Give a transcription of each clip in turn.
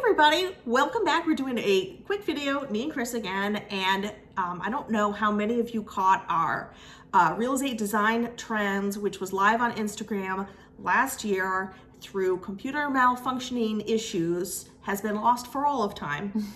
everybody, welcome back. We're doing a quick video, me and Kris again, and I don't know how many of you caught our real estate design trends, which was live on Instagram last year through computer malfunctioning issues, has been lost for all of time.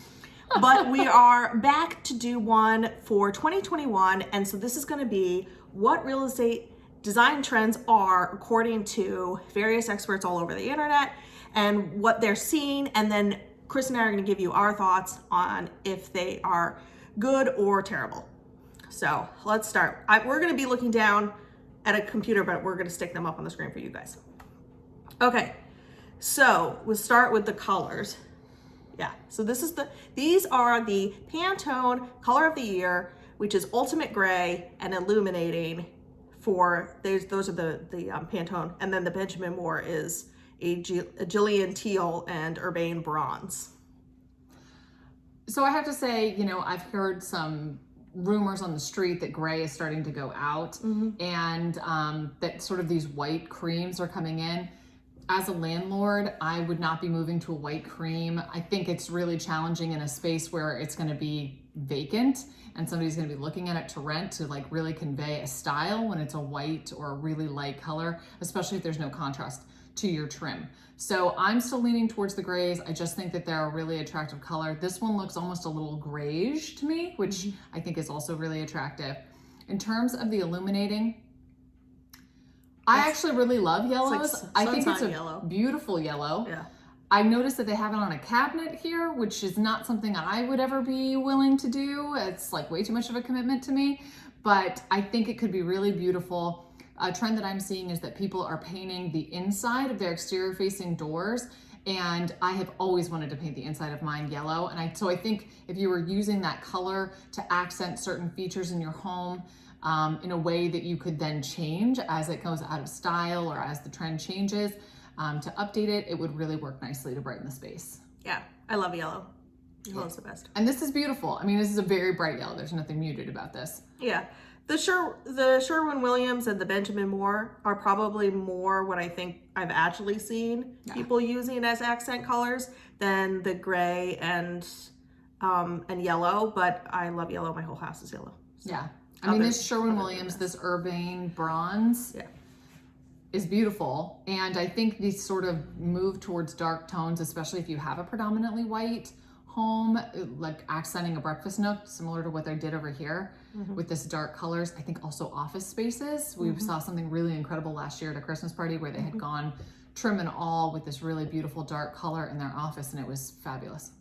But we are back to do one for 2021, and so this is going to be what real estate design trends are according to various experts all over the internet and what they're seeing, and then Kris and I are going to give you our thoughts on if they are good or terrible. So let's start. We're going to be looking down at a computer, but we're going to stick them up on the screen for you guys. Okay, so we'll start with the colors. Yeah, so these are the Pantone color of the year, which is ultimate gray and illuminating. Those are the Pantone, and then the Benjamin Moore is a Jillian teal and urbane bronze. So I have to say, I've heard some rumors on the street that gray is starting to go out, and that sort of these white creams are coming in. As a landlord, I would not be moving to a white cream. I think it's really challenging in a space where it's going to be vacant and somebody's going to be looking at it to rent to like really convey a style when it's a white or a really light color, especially if there's no contrast to your trim. So I'm still leaning towards the grays. I just think that they're a really attractive color. This one looks almost a little grayish to me, which I think is also really attractive. In terms of the illuminating, I actually really love yellows. I think it's a beautiful yellow. Yeah. I noticed that they have it on a cabinet here, which is not something I would ever be willing to do. It's like way too much of a commitment to me, but I think it could be really beautiful. A trend that I'm seeing is that people are painting the inside of their exterior facing doors, and I have always wanted to paint the inside of mine yellow. And so I think if you were using that color to accent certain features in your home, in a way that you could then change as it goes out of style or as the trend changes, to update it, it would really work nicely to brighten the space. Yeah, I love yellow. Yellow's the best. And this is beautiful. I mean, this is a very bright yellow. There's nothing muted about this. Yeah. The Sherwin-Williams and the Benjamin Moore are probably more what I think I've actually seen people using as accent colors than the gray and yellow, but I love yellow. My whole house is yellow. So. Yeah. I mean, this Sherwin-Williams, this urbane bronze is beautiful. And I think these sort of move towards dark tones, especially if you have a predominantly white home, like accenting a breakfast nook, similar to what they did over here with this dark colors. I think also office spaces. We saw something really incredible last year at a Christmas party where they had gone trim and all with this really beautiful dark color in their office, and it was fabulous.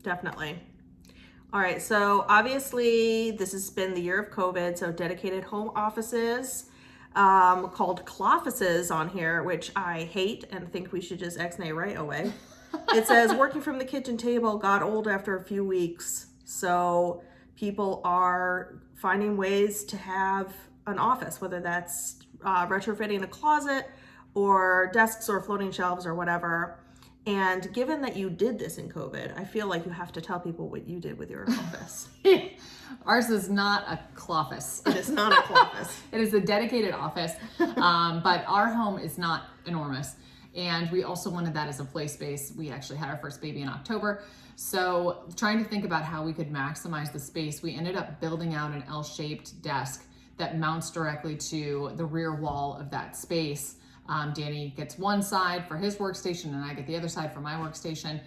Definitely. All right, so obviously this has been the year of COVID, so dedicated home offices called cloffices on here, which I hate and think we should just X-nay right away. It says working from the kitchen table got old after a few weeks, so people are finding ways to have an office, whether that's retrofitting a closet or desks or floating shelves or whatever. And given that you did this in COVID, I feel like you have to tell people what you did with your office. Ours is not a cloffice. It is not a cloffice. It is a dedicated office, but our home is not enormous. And we also wanted that as a play space. We actually had our first baby in October. So trying to think about how we could maximize the space, we ended up building out an L-shaped desk that mounts directly to the rear wall of that space. Danny gets one side for his workstation and I get the other side for my workstation.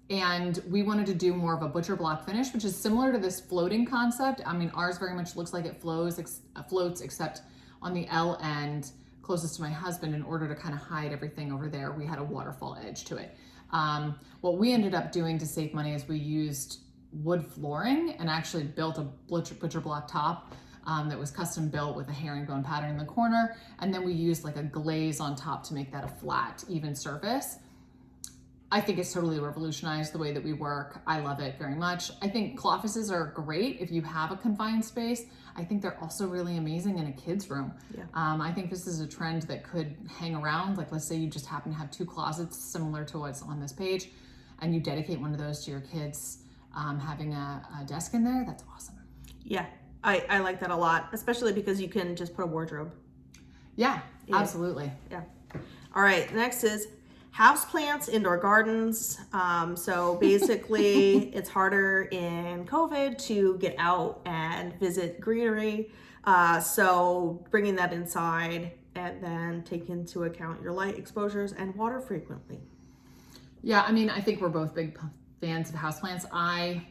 And we wanted to do more of a butcher block finish, which is similar to this floating concept. I mean, ours very much looks like it floats, except on the L end closest to my husband, in order to kind of hide everything over there, we had a waterfall edge to it. What we ended up doing to save money is we used wood flooring and actually built a butcher block top that was custom built with a herringbone pattern in the corner. And then we used like a glaze on top to make that a flat, even surface. I think it's totally revolutionized the way that we work. I love it very much. I think cloffices are great if you have a confined space. I think they're also really amazing in a kid's room. Yeah. I think this is a trend that could hang around. Like, let's say you just happen to have two closets similar to what's on this page, and you dedicate one of those to your kids having a desk in there. That's awesome. Yeah. I like that a lot, especially because you can just put a wardrobe. Yeah, absolutely. Yeah. All right, next is houseplants, indoor gardens. So basically, it's harder in COVID to get out and visit greenery. So bringing that inside and then take into account your light exposures and water frequently. Yeah, I mean, I think we're both big fans of houseplants. I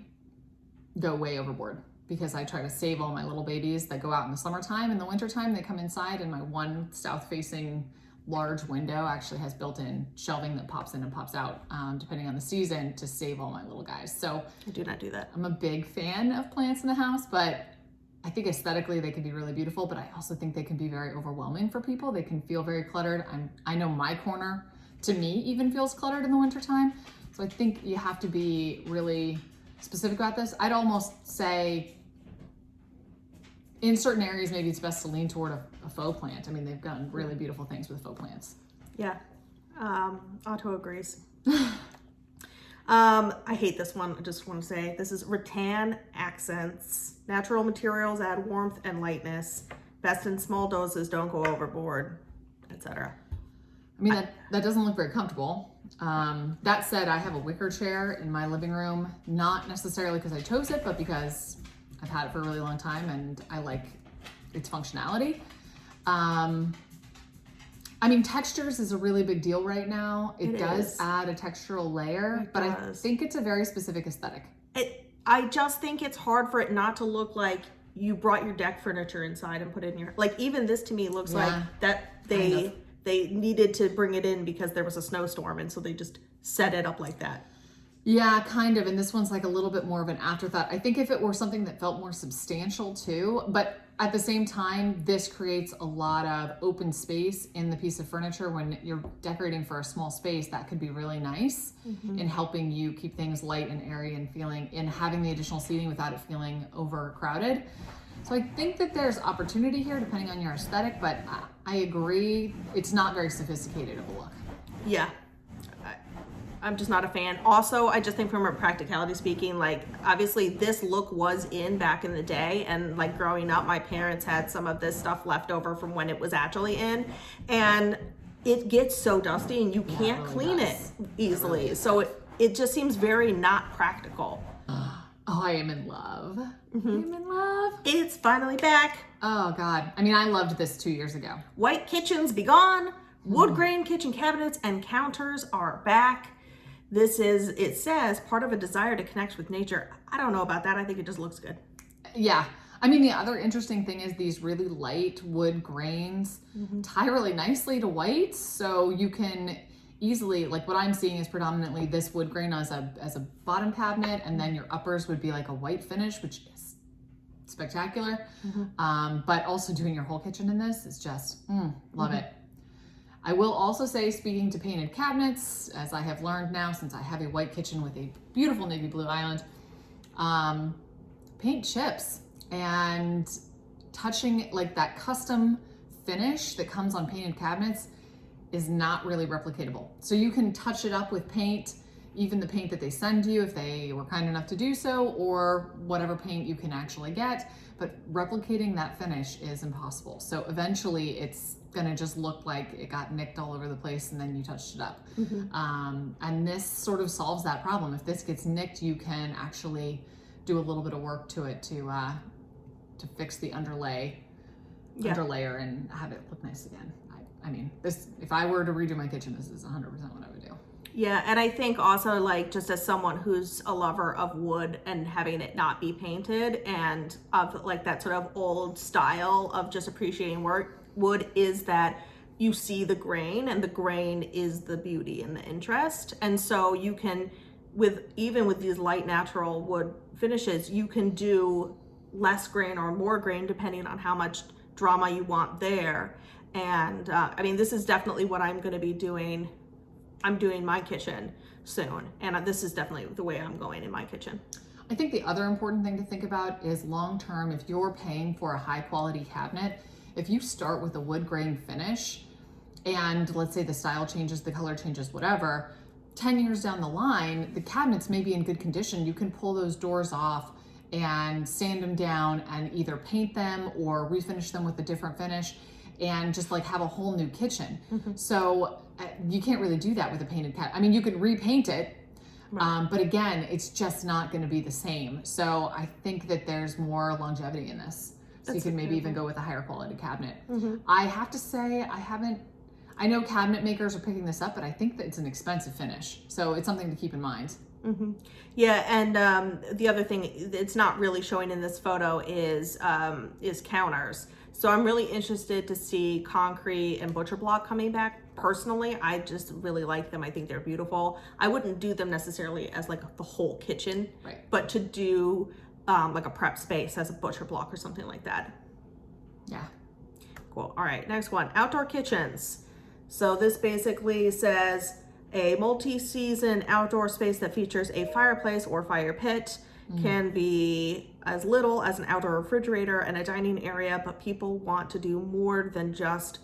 go way overboard because I try to save all my little babies that go out in the summertime. In the wintertime, they come inside, and my one south-facing large window actually has built-in shelving that pops in and pops out, depending on the season, to save all my little guys. So I do not do that. I'm a big fan of plants in the house, but I think aesthetically they can be really beautiful, but I also think they can be very overwhelming for people. They can feel very cluttered. I know my corner, to me, even feels cluttered in the wintertime. So I think you have to be really specific about this. I'd almost say in certain areas, maybe it's best to lean toward a faux plant. I mean, they've done really beautiful things with faux plants. Yeah, Otto agrees. I hate this one. I just want to say this is rattan accents. Natural materials add warmth and lightness. Best in small doses, don't go overboard, etc. I mean, that doesn't look very comfortable. That said, I have a wicker chair in my living room, not necessarily because I chose it, but because I've had it for a really long time and I like its functionality. I mean, textures is a really big deal right now. It does add a textural layer, but I think it's a very specific aesthetic. I just think it's hard for it not to look like you brought your deck furniture inside and put it in your, like even this to me looks like that they needed to bring it in because there was a snowstorm, and so they just set it up like that. Yeah, kind of. And this one's like a little bit more of an afterthought. I think if it were something that felt more substantial too, but at the same time, this creates a lot of open space in the piece of furniture. When you're decorating for a small space, that could be really nice in helping you keep things light and airy and having the additional seating without it feeling overcrowded. So I think that there's opportunity here depending on your aesthetic, but I agree, it's not very sophisticated of a look. Yeah. I'm just not a fan. Also, I just think from a practicality speaking, like obviously this look was in back in the day, and like growing up, my parents had some of this stuff left over from when it was actually in, and it gets so dusty and you can't clean it easily. Really so it just seems very not practical. Oh, I am in love. I am in love. It's finally back. Oh God. I mean, I loved this 2 years ago. White kitchens be gone. Wood grain kitchen cabinets and counters are back. This is, it says, part of a desire to connect with nature. I don't know about that. I think it just looks good. Yeah. I mean, the other interesting thing is these really light wood grains tie really nicely to white. So you can easily, like what I'm seeing is predominantly this wood grain as a bottom cabinet, and then your uppers would be like a white finish, which is spectacular. But also doing your whole kitchen in this is just, love it. I will also say, speaking to painted cabinets, as I have learned now since I have a white kitchen with a beautiful navy blue island, paint chips and touching like that custom finish that comes on painted cabinets is not really replicatable. So you can touch it up with paint, even the paint that they send you if they were kind enough to do so, or whatever paint you can actually get, but replicating that finish is impossible. So eventually it's gonna just look like it got nicked all over the place and then you touched it up. And this sort of solves that problem. If this gets nicked, you can actually do a little bit of work to it to fix the underlayer and have it look nice again. I mean, this, if I were to redo my kitchen, this is 100% what I would do. Yeah, and I think also, like, just as someone who's a lover of wood and having it not be painted and of like that sort of old style of just appreciating wood is that you see the grain, and the grain is the beauty and the interest. And so you can, even with these light natural wood finishes, you can do less grain or more grain depending on how much drama you want there. And I mean, this is definitely what I'm going to be doing. I'm doing my kitchen soon, and this is definitely the way I'm going in my kitchen. I think the other important thing to think about is long-term, if you're paying for a high quality cabinet, if you start with a wood grain finish and let's say the style changes, the color changes, whatever, 10 years down the line, the cabinets may be in good condition. You can pull those doors off and sand them down and either paint them or refinish them with a different finish. and just like have a whole new kitchen. So you can't really do that with a painted cabinet. I mean, you can repaint it, but again, it's just not going to be the same. So I think that there's more longevity in this. So you can maybe even go with a higher quality cabinet. I have to say, I know cabinet makers are picking this up, but I think that it's an expensive finish. So it's something to keep in mind. Yeah, and the other thing it's not really showing in this photo is counters. So I'm really interested to see concrete and butcher block coming back. Personally, I just really like them. I think they're beautiful. I wouldn't do them necessarily as like the whole kitchen, but to do like a prep space as a butcher block or something like that. Yeah. Cool. All right, next one, outdoor kitchens. So this basically says a multi-season outdoor space that features a fireplace or fire pit, can be as little as an outdoor refrigerator and a dining area, but people want to do more than just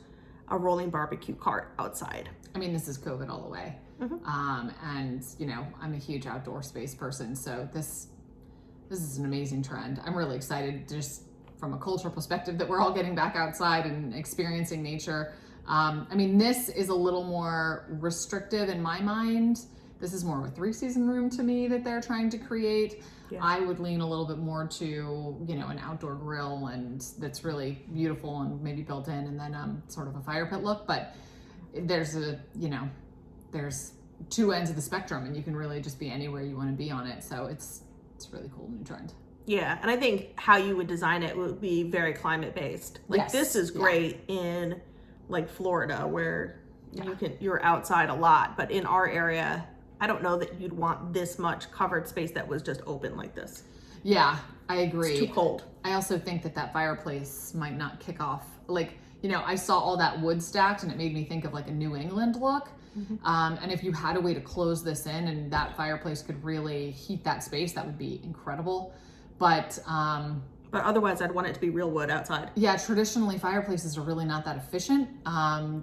a rolling barbecue cart outside. I mean, this is COVID all the way. And you know, I'm a huge outdoor space person, so this is an amazing trend. I'm really excited just from a cultural perspective that we're all getting back outside and experiencing nature. I mean, this is a little more restrictive in my mind. This is more of a 3-season room to me that they're trying to create. I would lean a little bit more to, you know, an outdoor grill, and that's really beautiful and maybe built in, and then sort of a fire pit look. But there's there's two ends of the spectrum, and you can really just be anywhere you want to be on it. So it's really cool new trend. Yeah, and I think how you would design it would be very climate based. Like this is great in like Florida where you're outside a lot, but in our area, I don't know that you'd want this much covered space that was just open like this. Yeah, I agree. It's too cold. I also think that fireplace might not kick off. Like, you know, I saw all that wood stacked and it made me think of like a New England look. And if you had a way to close this in and that fireplace could really heat that space, that would be incredible. But otherwise I'd want it to be real wood outside. Yeah, traditionally fireplaces are really not that efficient.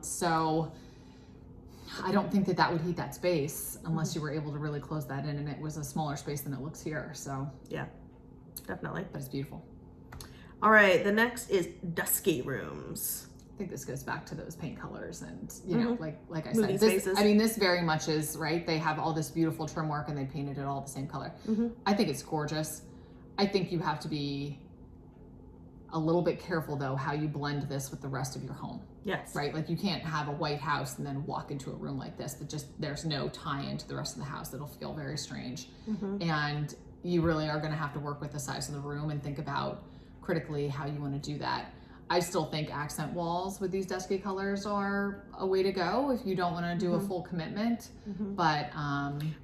So I don't think that would heat that space unless you were able to really close that in and it was a smaller space than it looks here. So yeah, definitely. But it's beautiful. All right, the next is Dusky Rooms. I think this goes back to those paint colors and, you know, like I Movie said, this, spaces. I mean, this very much is, right? They have all this beautiful trim work and they painted it all the same color. I think it's gorgeous. I think you have to be a little bit careful though how you blend this with the rest of your home. Yes. Right? Like you can't have a white house and then walk into a room like this that just, there's no tie into the rest of the house. It'll feel very strange. And you really are going to have to work with the size of the room and think about critically how you want to do that. I still think accent walls with these dusky colors are a way to go if you don't want to do a full commitment. But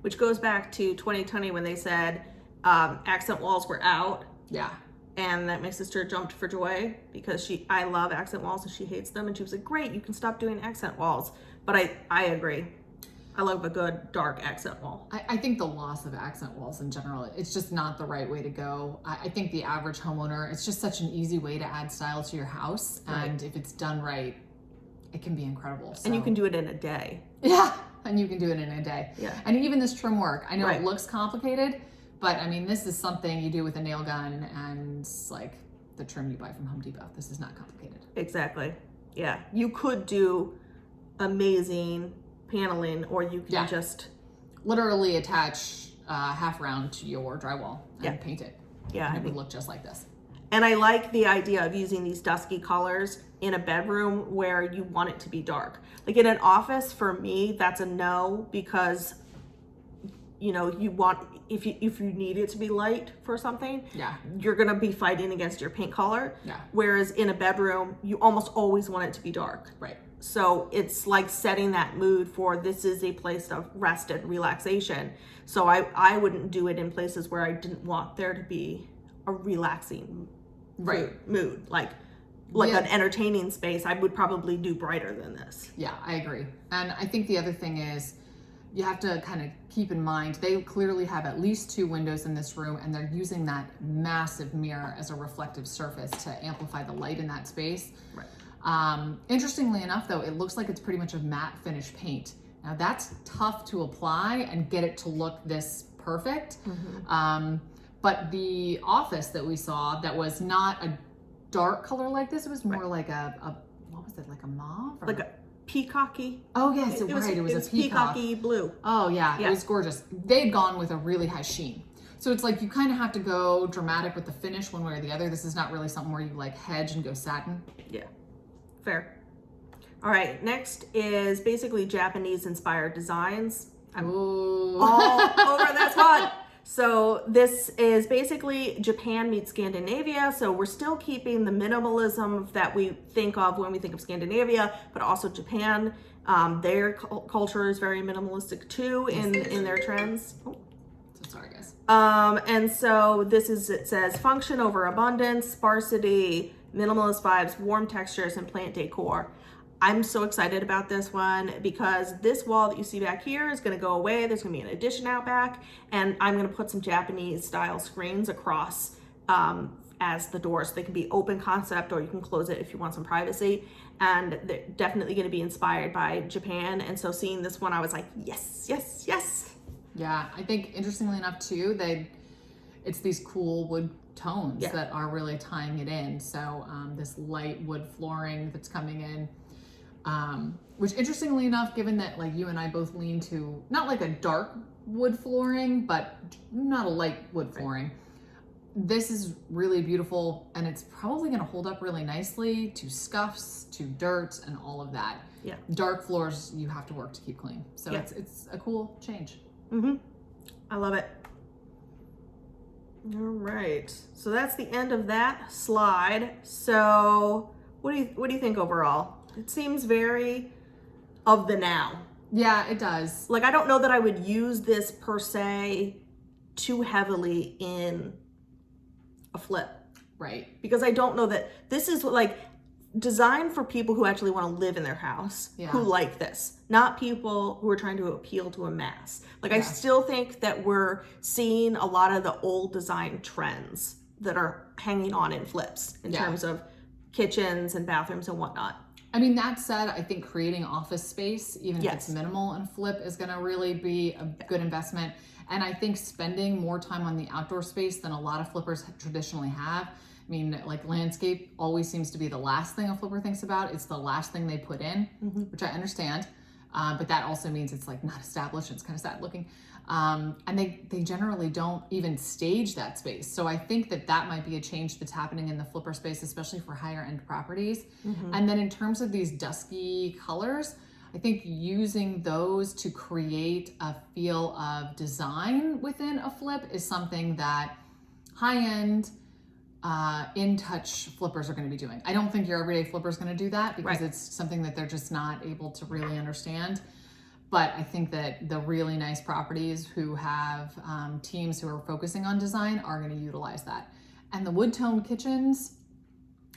which goes back to 2020 when they said accent walls were out. Yeah. And that my sister jumped for joy because I love accent walls and she hates them. And she was like, great, you can stop doing accent walls. But I agree. I love a good dark accent wall. I think the loss of accent walls in general, it's just not the right way to go. I think the average homeowner, it's just such an easy way to add style to your house. And if it's done right, it can be incredible. So. And you can do it in a day. Yeah, and you can do it in a day. Yeah. And even this trim work, I know it looks complicated, but I mean, this is something you do with a nail gun and like the trim you buy from Home Depot. This is not complicated. Exactly. Yeah. You could do amazing paneling, or you can just literally attach half round to your drywall and paint it. Yeah. And it would look just like this. And I like the idea of using these dusky colors in a bedroom where you want it to be dark. Like in an office, for me, that's a no, because you know, you want, if you need it to be light for something, you're gonna be fighting against your paint color. Yeah. Whereas in a bedroom, you almost always want it to be dark. Right. So it's like setting that mood for this is a place of rest and relaxation. So I wouldn't do it in places where I didn't want there to be a relaxing mood. Like an entertaining space, I would probably do brighter than this. Yeah, I agree. And I think the other thing is you have to kind of keep in mind, they clearly have at least 2 windows in this room and they're using that massive mirror as a reflective surface to amplify the light in that space. Right. Interestingly enough though, it looks like it's pretty much a matte finish paint. Now that's tough to apply and get it to look this perfect. But the office that we saw that was not a dark color like this, it was more like a what was it, like a mauve? Or? Like a peacocky. Oh yes, it was a peacock. Peacocky blue. Oh yeah, it was gorgeous. They'd gone with a really high sheen. So it's like you kind of have to go dramatic with the finish one way or the other. This is not really something where you like hedge and go satin. Yeah, fair. All right, next is basically Japanese inspired designs. I'm Ooh. all over this one. So this is basically Japan meets Scandinavia. So we're still keeping the minimalism that we think of when we think of Scandinavia, but also Japan. Their culture is very minimalistic too in their trends. Oh. So sorry, guys. And so it says function over abundance, sparsity, minimalist vibes, warm textures, and plant decor. I'm so excited about this one because this wall that you see back here is going to go away. There's going to be an addition out back, and I'm going to put some Japanese style screens across as the doors. So they can be open concept, or you can close it if you want some privacy. And they're definitely going to be inspired by Japan. And so seeing this one, I was like, yes, yes, yes. Yeah, I think interestingly enough too, it's these cool wood tones that are really tying it in. So this light wood flooring that's coming in. Which interestingly enough, given that like you and I both lean to not like a dark wood flooring, but not a light wood flooring, this is really beautiful, and it's probably going to hold up really nicely to scuffs, to dirt, and all of that. Yeah. Dark floors you have to work to keep clean. So it's a cool change. Mm-hmm. I love it. All right. So that's the end of that slide. So what do you think overall? It seems very of the now. Yeah, it does. Like, I don't know that I would use this per se too heavily in a flip. Right. Because I don't know that this is like designed for people who actually want to live in their house, who like this, not people who are trying to appeal to a mass. Like, I still think that we're seeing a lot of the old design trends that are hanging on in flips in terms of kitchens and bathrooms and whatnot. I mean, that said, I think creating office space, even if it's minimal and flip, is going to really be a good investment. And I think spending more time on the outdoor space than a lot of flippers traditionally have. I mean, like landscape always seems to be the last thing a flipper thinks about. It's the last thing they put in, which I understand. But that also means it's like not established. It's kind of sad looking. And they generally don't even stage that space. So I think that might be a change that's happening in the flipper space, especially for higher end properties. And then in terms of these dusky colors, I think using those to create a feel of design within a flip is something that high end, in touch flippers are going to be doing. I don't think your everyday flipper is going to do that because it's something that they're just not able to really understand. But I think that the really nice properties who have teams who are focusing on design are going to utilize that. And the wood tone kitchens,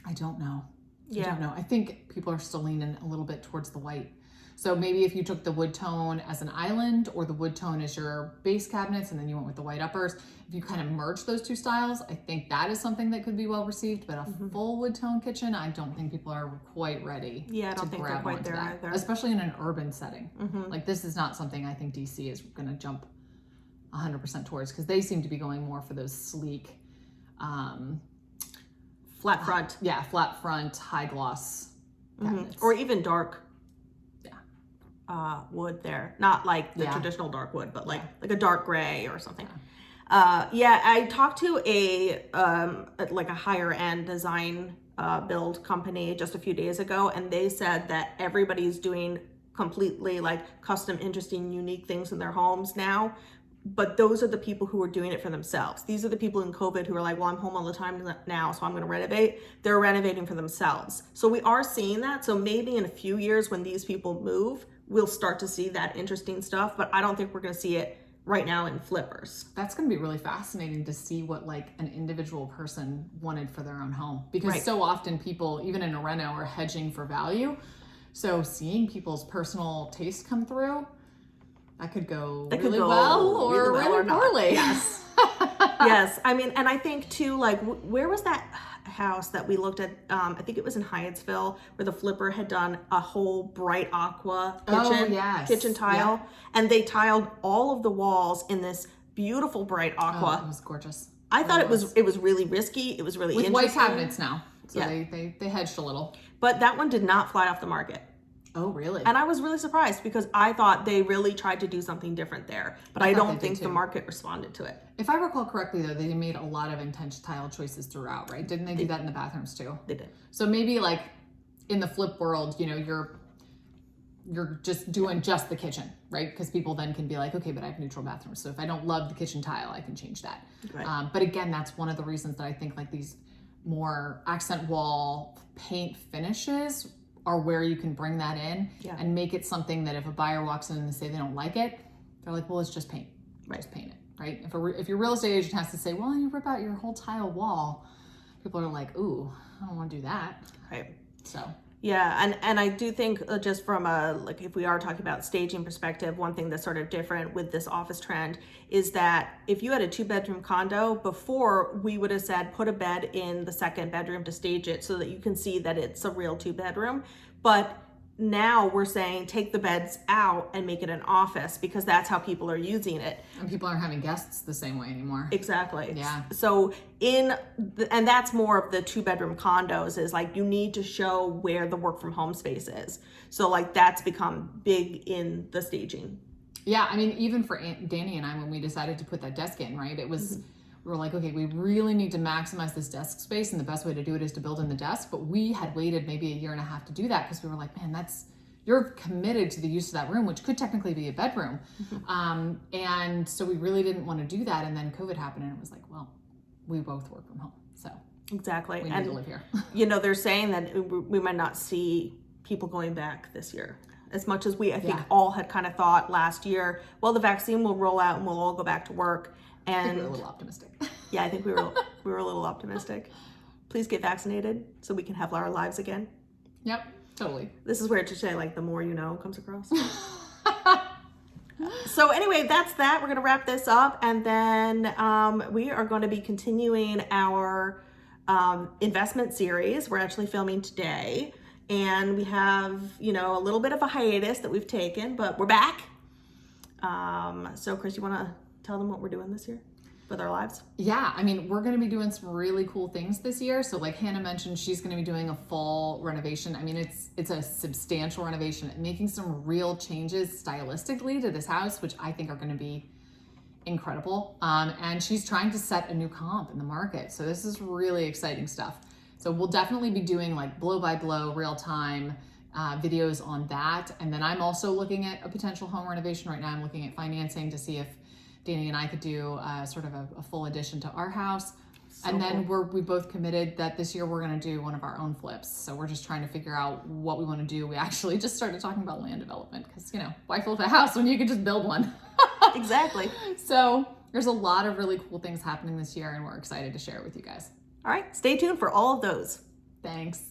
I don't know. I don't know. I think people are still leaning a little bit towards the white. So maybe if you took the wood tone as an island, or the wood tone as your base cabinets, and then you went with the white uppers, if you kind of merge those two styles, I think that is something that could be well received. But a full wood tone kitchen, I don't think people are quite ready. Yeah, I don't think they're quite there either. Especially in an urban setting. Like, this is not something I think DC is going to jump 100% towards, because they seem to be going more for those sleek, flat front. Flat front, high gloss cabinets. Or even dark. Wood there, not like the traditional dark wood, but like a dark gray or something. I talked to a higher end design build company just a few days ago, and they said that everybody's doing completely like custom, interesting, unique things in their homes now. But those are the people who are doing it for themselves. These are the people in COVID who are like, well, I'm home all the time now, so I'm going to renovate. They're renovating for themselves. So we are seeing that. So maybe in a few years when these people move, we'll start to see that interesting stuff. But I don't think we're going to see it right now in flippers. That's going to be really fascinating to see what like an individual person wanted for their own home. Because so often people, even in a reno, are hedging for value. So seeing people's personal taste come through, that could go really well or really poorly. Yes. Yes. I mean, and I think too, like, where was that house that we looked at? I think it was in Hyattsville, where the flipper had done a whole bright aqua kitchen tile. And they tiled all of the walls in this beautiful bright aqua. It was gorgeous. I thought it was really risky. It was really with interesting. white cabinets now. So they hedged a little. But that one did not fly off the market. Oh, really? And I was really surprised because I thought they really tried to do something different there. But I don't think the market responded to it. If I recall correctly, though, they made a lot of intense tile choices throughout, right? Didn't they do that in the bathrooms too? They did. So maybe like in the flip world, you know, you're just doing just the kitchen, right? Because people then can be like, okay, but I have neutral bathrooms. So if I don't love the kitchen tile, I can change that. Right. But again, that's one of the reasons that I think like these more accent wall paint finishes are where you can bring that in and make it something that if a buyer walks in and they say they don't like it, they're like, well, it's just paint. Just paint it, right? If your real estate agent has to say, well, you rip out your whole tile wall, people are like, ooh, I don't want to do that. Right. So. Yeah, and I do think just from a, like if we are talking about staging perspective, one thing that's sort of different with this office trend is that if you had a 2-bedroom condo, before we would have said put a bed in the second bedroom to stage it so that you can see that it's a real 2-bedroom. But now we're saying take the beds out and make it an office because that's how people are using it. And people aren't having guests the same way anymore. Exactly. Yeah. So and that's more of the 2-bedroom condos is like you need to show where the work from home space is. So like that's become big in the staging. Yeah. I mean, even for Danny and I, when we decided to put that desk in, right, it was, we were like, okay, we really need to maximize this desk space. And the best way to do it is to build in the desk. But we had waited maybe 1.5 years to do that because we were like, man, you're committed to the use of that room, which could technically be a bedroom. And so we really didn't want to do that. And then COVID happened and it was like, well, we both work from home. So exactly. We need to live here. You know, they're saying that we might not see people going back this year. As much as I think all had kind of thought last year, well, the vaccine will roll out and we'll all go back to work. And I think we were a little optimistic. Yeah, I think we were a little optimistic. Please get vaccinated so we can have our lives again. Yep, totally. This is where to say like the more you know comes across. So anyway, that's that. We're gonna wrap this up, and then we are going to be continuing our investment series. We're actually filming today, and we have a little bit of a hiatus that we've taken, but we're back. So Kris, you want to tell them what we're doing this year with our lives? Yeah, I mean, we're going to be doing some really cool things this year. So like Hannah mentioned, she's going to be doing a full renovation. I mean, it's a substantial renovation, making some real changes stylistically to this house, which I think are going to be incredible. And she's trying to set a new comp in the market. So this is really exciting stuff. So we'll definitely be doing like blow by blow, real time videos on that. And then I'm also looking at a potential home renovation right now. I'm looking at financing to see if Danny and I could do sort of a full addition to our house. And then we both committed that this year we're going to do one of our own flips. So we're just trying to figure out what we want to do. We actually just started talking about land development because, why flip a house when you could just build one? Exactly. So there's a lot of really cool things happening this year and we're excited to share it with you guys. All right, stay tuned for all of those. Thanks.